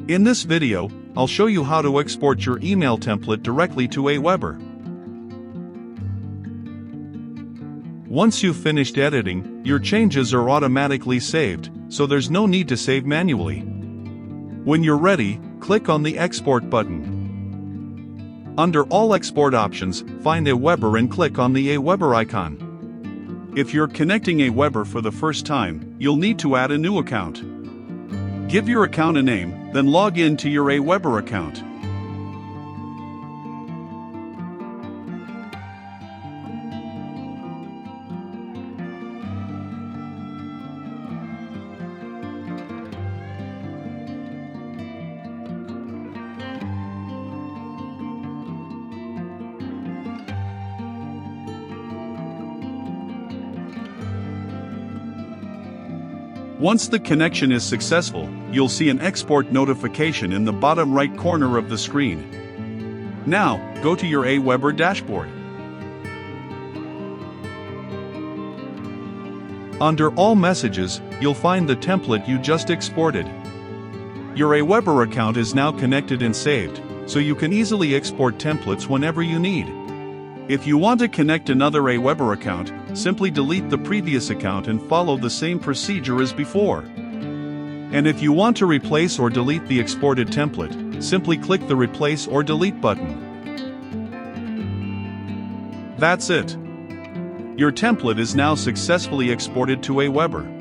In this video, I'll show you how to export your email template directly to AWeber. Once you've finished editing, your changes are automatically saved, so there's no need to save manually. When you're ready, click on the Export button. Under All Export Options, find AWeber and click on the AWeber icon. If you're connecting AWeber for the first time, you'll need to add a new account. Give your account a name, then log in to your AWeber account. Once the connection is successful, you'll see an export notification in the bottom right corner of the screen. Now, go to your AWeber dashboard. Under All Messages, you'll find the template you just exported. Your AWeber account is now connected and saved, so you can easily export templates whenever you need. If you want to connect another AWeber account, simply delete the previous account and follow the same procedure as before. And if you want to replace or delete the exported template, simply click the Replace or Delete button. That's it. Your template is now successfully exported to AWeber.